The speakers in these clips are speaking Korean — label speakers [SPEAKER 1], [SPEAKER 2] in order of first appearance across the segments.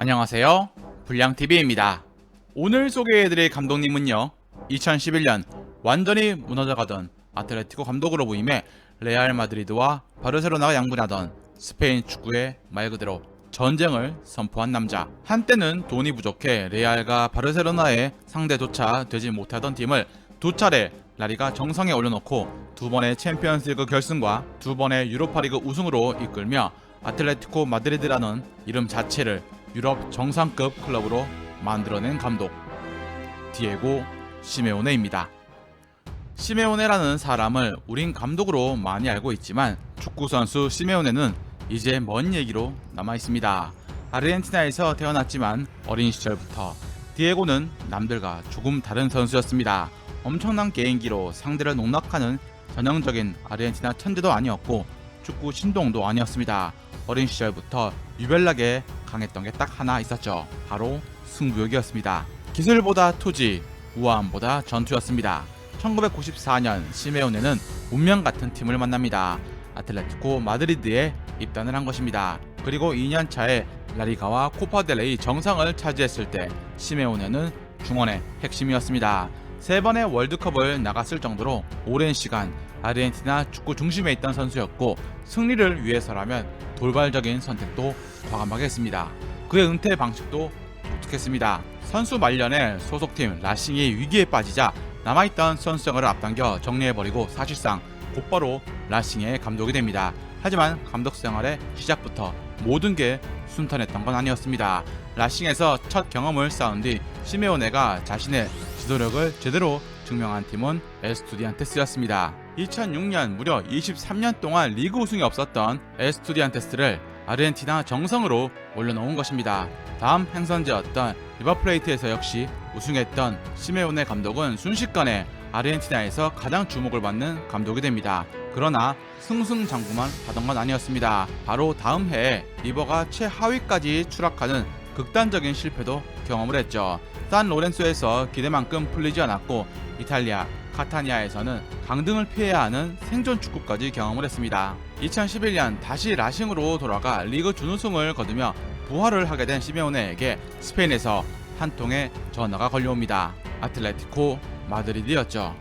[SPEAKER 1] 안녕하세요, 불량TV입니다. 오늘 소개해드릴 감독님은요, 2011년 완전히 무너져가던 아틀레티코 감독으로 부임해 레알 마드리드와 바르셀로나가 양분하던 스페인 축구의 말 그대로 전쟁을 선포한 남자. 한때는 돈이 부족해 레알과 바르셀로나의 상대조차 되지 못하던 팀을 두 차례 라리가 정상에 올려놓고 두 번의 챔피언스리그 결승과 두 번의 유로파리그 우승으로 이끌며 아틀레티코 마드리드라는 이름 자체를 유럽 정상급 클럽으로 만들어낸 감독, 디에고 시메오네입니다. 시메오네라는 사람을 우린 감독으로 많이 알고 있지만 축구선수 시메오네는 이제 먼 얘기로 남아있습니다. 아르헨티나에서 태어났지만 어린 시절부터 디에고는 남들과 조금 다른 선수였습니다. 엄청난 개인기로 상대를 농락하는 전형적인 아르헨티나 천재도 아니었고 축구 신동도 아니었습니다. 어린 시절부터 유별나게 강했던 게 딱 하나 있었죠. 바로 승부욕이었습니다. 기술보다 투지, 우아함보다 전투였습니다. 1994년 시메오네는 운명 같은 팀을 만납니다. 아틀레티코 마드리드에 입단을 한 것입니다. 그리고 2년 차에 라리가와 코파델레이 정상을 차지했을 때 시메오네는 중원의 핵심이었습니다. 3번의 월드컵을 나갔을 정도로 오랜 시간 아르헨티나 축구 중심에 있던 선수였고 승리를 위해서라면 돌발적인 선택도 과감하게 했습니다. 그의 은퇴 방식도 독특했습니다. 선수 말년에 소속팀 라싱이 위기에 빠지자 남아있던 선수 생활을 앞당겨 정리해버리고 사실상 곧바로 라싱의 감독이 됩니다. 하지만 감독 생활의 시작부터 모든 게 순탄했던 건 아니었습니다. 라싱에서 첫 경험을 쌓은 뒤 시메오네가 자신의 지도력을 제대로 증명한 팀은 에스투디안테스였습니다. 2006년 무려 23년 동안 리그 우승이 없었던 에스투디안테스를 아르헨티나 정상으로 올려놓은 것입니다. 다음 행선지였던 리버플레이트에서 역시 우승했던 시메오네 감독은 순식간에 아르헨티나에서 가장 주목을 받는 감독이 됩니다. 그러나 승승장구만 하던 건 아니었습니다. 바로 다음 해에 리버가 최하위까지 추락하는 극단적인 실패도 경험을 했죠. 산 로렌소에서 기대만큼 풀리지 않았고 이탈리아 카타니아에서는 강등을 피해야 하는 생존 축구까지 경험을 했습니다. 2011년 다시 라싱으로 돌아가 리그 준우승을 거두며 부활을 하게 된 시메오네에게 스페인에서 한 통의 전화가 걸려옵니다. 아틀레티코 마드리드였죠.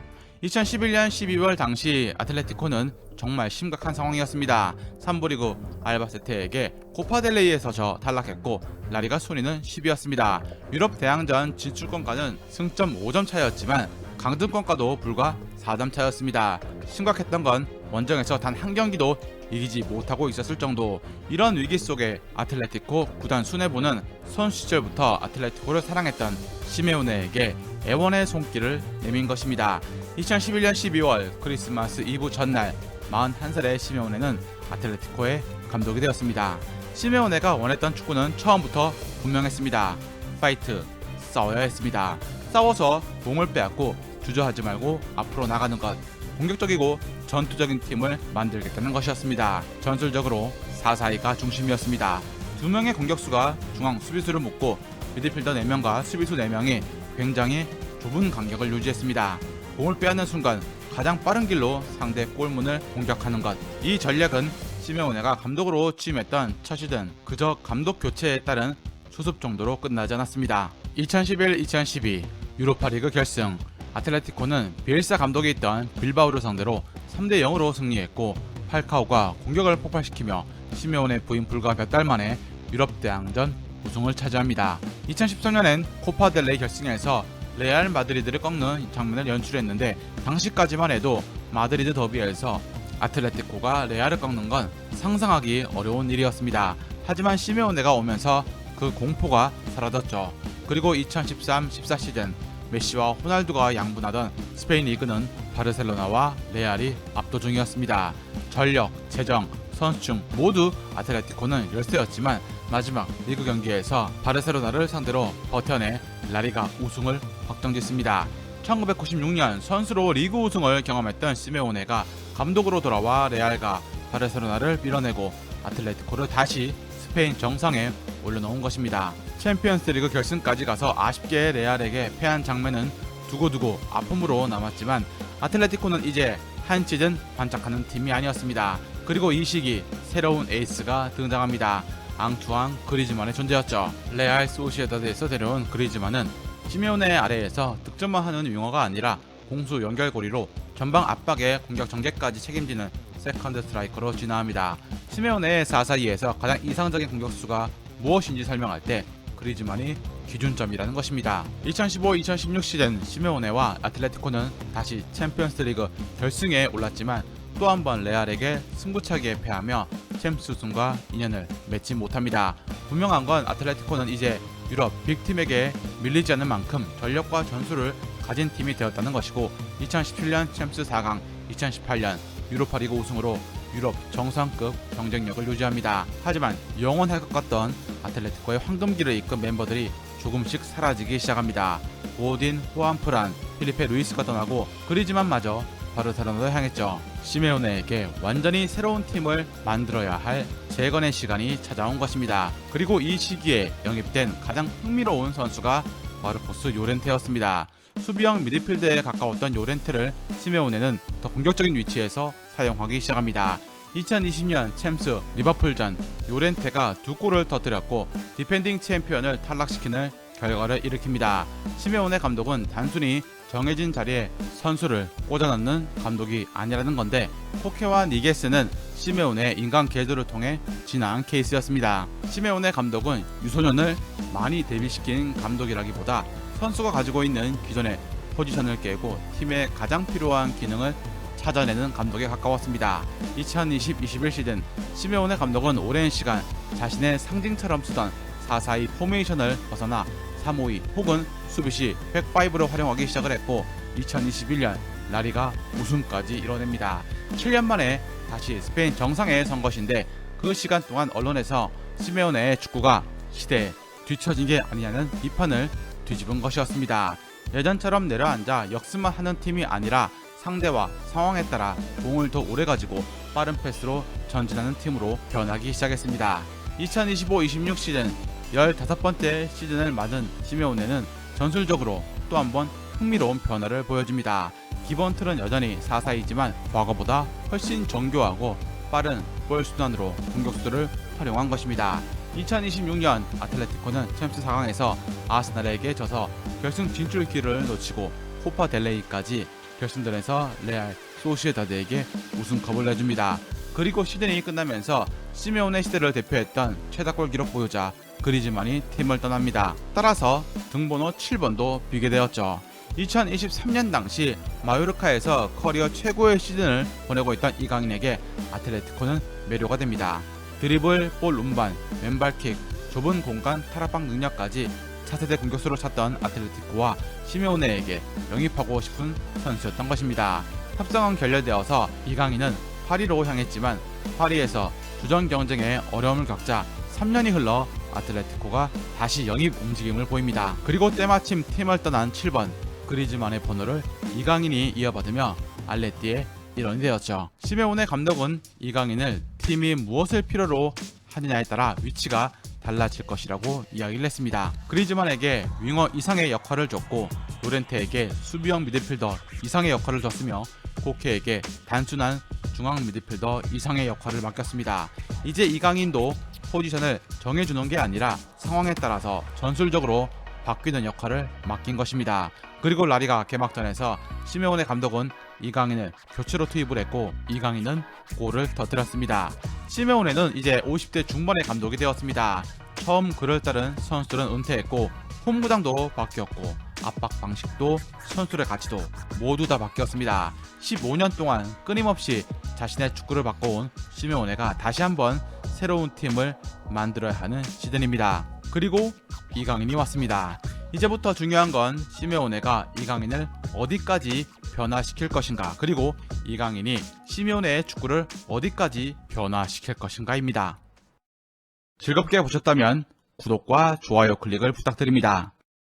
[SPEAKER 1] 2011년 12월 당시 아틀레티코는 정말 심각한 상황이었습니다. 3부 리그 알바세테에게 코파델레이에서 탈락했고 라리가 순위는 10위였습니다. 유럽 대항전 진출권과는 승점 5점 차였지만 강등권과도 불과 4점 차였습니다. 심각했던 건 원정에서 단 한 경기도 이기지 못하고 있었을 정도. 이런 위기 속에 아틀레티코 구단 수뇌부는 선수 시절부터 아틀레티코를 사랑했던 시메오네에게 애원의 손길을 내민 것입니다. 2011년 12월 크리스마스 이브 전날 41살의 시메오네는 아틀레티코의 감독이 되었습니다. 시메오네가 원했던 축구는 처음부터 분명했습니다. 파이트, 싸워야 했습니다. 싸워서 공을 빼앗고 주저하지 말고 앞으로 나가는 것, 공격적이고 전투적인 팀을 만들겠다는 것이었습니다. 전술적으로 4-4-2가 중심이었습니다. 2명의 공격수가 중앙 수비수를 묶고 미드필더 4명과 수비수 4명이 굉장히 좁은 간격을 유지했습니다. 공을 빼앗는 순간 가장 빠른 길로 상대 골문을 공격하는 것. 이 전략은 시메오네가 감독으로 취임했던 첫 시즌 그저 감독 교체에 따른 수습 정도로 끝나지 않았습니다. 2011-2012 유로파리그 결승, 아틀레티코는 비엘사 감독이 있던 빌바오를 상대로 3-0으로 승리했고 팔카오가 공격을 폭발시키며 시메오네 부임 불과 몇 달 만에 유럽 대항전 우승을 차지합니다. 2013년엔 코파델레이 결승에서 레알 마드리드를 꺾는 장면을 연출했는데 당시까지만 해도 마드리드 더비에서 아틀레티코가 레알을 꺾는 건 상상하기 어려운 일이었습니다. 하지만 시메오네가 오면서 그 공포가 사라졌죠. 그리고 2013-14 시즌 메시와 호날두가 양분하던 스페인 리그는 바르셀로나와 레알이 압도중이었습니다. 전력, 재정, 선수층 모두 아틀레티코는 열세였지만 마지막 리그 경기에서 바르셀로나를 상대로 버텨내 라리가 우승을 확정짓습니다. 1996년 선수로 리그 우승을 경험했던 시메오네가 감독으로 돌아와 레알과 바르셀로나를 밀어내고 아틀레티코를 다시 스페인 정상에 올려놓은 것입니다. 챔피언스리그 결승까지 가서 아쉽게 레알에게 패한 장면은 두고두고 아픔으로 남았지만 아틀레티코는 이제 한 시즌 반짝하는 팀이 아니었습니다. 그리고 이 시기 새로운 에이스가 등장합니다. 앙투안 그리즈만의 존재였죠. 레알 소시에다드에서 데려온 그리즈만은 시메오네 아래에서 득점만 하는 윙어가 아니라 공수 연결고리로 전방 압박의 공격 전개까지 책임지는 세컨드 스트라이커로 진화합니다. 시메오네의 442에서 가장 이상적인 공격수가 무엇인지 설명할 때 그리즈만이 기준점이라는 것입니다. 2015-2016 시즌 시메오네와 아틀레티코는 다시 챔피언스리그 결승에 올랐지만 또 한 번 레알에게 승부차기에 패하며 챔스 우승과 인연을 맺지 못합니다. 분명한 건 아틀레티코는 이제 유럽 빅팀에게 밀리지 않는 만큼 전력과 전술을 가진 팀이 되었다는 것이고 2017년 챔스 4강, 2018년 유로파리그 우승으로 유럽 정상급 경쟁력을 유지합니다. 하지만 영원할 것 같던 아틀레티코의 황금기를 이끈 멤버들이 조금씩 사라지기 시작합니다. 고딘, 호안프란, 필리페 루이스가 떠나고 그리즈만마저 바르셀로나로 향했죠. 시메오네에게 완전히 새로운 팀을 만들어야 할 재건의 시간이 찾아온 것입니다. 그리고 이 시기에 영입된 가장 흥미로운 선수가 마르코스 요렌테였습니다. 수비형 미드필드에 가까웠던 요렌테를 시메오네는 더 공격적인 위치에서 사용하기 시작합니다. 2020년 챔스 리버풀전 요렌테가 2골을 터뜨렸고 디펜딩 챔피언을 탈락시키는 결과를 일으킵니다. 시메오네 감독은 단순히 정해진 자리에 선수를 꽂아넣는 감독이 아니라는 건데 코케와 니게스는 시메오네의 인간 계도를 통해 진화한 케이스였습니다. 시메오네 감독은 유소년을 많이 대비시킨 감독이라기보다 선수가 가지고 있는 기존의 포지션을 깨고 팀에 가장 필요한 기능을 찾아내는 감독에 가까웠습니다. 2020-21 시즌 시메오네 감독은 오랜 시간 자신의 상징처럼 쓰던 4-4-2 포메이션을 벗어나 3-5-2 혹은 수비시 백5로 활용하기 시작을 했고 2021년 라리가 우승까지 이뤄냅니다. 7년 만에 다시 스페인 정상에 선 것인데 그 시간 동안 언론에서 시메오네의 축구가 시대에 뒤처진 게 아니냐는 비판을 뒤집은 것이었습니다. 예전처럼 내려앉아 역습만 하는 팀이 아니라 상대와 상황에 따라 공을 더 오래 가지고 빠른 패스로 전진하는 팀으로 변하기 시작했습니다. 2025-26 시즌 15번째 시즌을 맞은 시메오네는 전술적으로 또 한 번 흥미로운 변화를 보여줍니다. 기본 틀은 여전히 4-4-2지만 과거보다 훨씬 정교하고 빠른 볼 순환으로 공격수들을 활용한 것입니다. 2026년 아틀레티코는 챔스 4강에서 아스날에게 져서 결승 진출 기회를 놓치고 코파 델레이까지 결승전에서 레알 소시에다드에게 우승컵을 내줍니다. 그리고 시즌이 끝나면서 시메오네 시대를 대표했던 최다골 기록 보유자 그리즈만이 팀을 떠납니다. 따라서 등번호 7번도 비게 되었죠. 2023년 당시 마요르카에서 커리어 최고의 시즌을 보내고 있던 이강인에게 아틀레티코는 매료가 됩니다. 드리블, 볼 운반, 왼발킥, 좁은 공간 타락방 능력까지 차세대 공격수로 찾던 아틀레티코와 시메오네에게 영입하고 싶은 선수였던 것입니다. 협상은 결렬되어서 이강인은 파리로 향했지만 파리에서 주전 경쟁에 어려움을 겪자 3년이 흘러 아틀레티코가 다시 영입 움직임을 보입니다. 그리고 때마침 팀을 떠난 7번 그리즈만의 번호를 이강인이 이어받으며 알레띠의 일원이 되었죠. 시메오네 감독은 이강인을 팀이 무엇을 필요로 하느냐에 따라 위치가 달라질 것이라고 이야기를 했습니다. 그리즈만에게 윙어 이상의 역할을 줬고 요렌테에게 수비형 미드필더 이상의 역할을 줬으며 코케에게 단순한 중앙 미드필더 이상의 역할을 맡겼습니다. 이제 이강인도 포지션을 정해주는 게 아니라 상황에 따라서 전술적으로 바뀌는 역할을 맡긴 것입니다. 그리고 라리가 개막전에서 시메오네 감독은 이강인을 교체로 투입을 했고 이강인은 골을 터뜨렸습니다. 시메오네는 이제 50대 중반의 감독이 되었습니다. 처음 그를 따른 선수들은 은퇴했고 홈구장도 바뀌었고 압박 방식도 선수의 가치도 모두 다 바뀌었습니다. 15년 동안 끊임없이 자신의 축구를 바꿔온 시메오네가 다시 한번 새로운 팀을 만들어야 하는 시즌입니다. 그리고 이강인이 왔습니다. 이제부터 중요한 건 시메오네가 이강인을 어디까지 변화시킬 것인가, 그리고 이강인이 시메오네의 축구를 어디까지 변화시킬 것인가입니다. 즐겁게 보셨다면 구독과 좋아요 클릭을 부탁드립니다.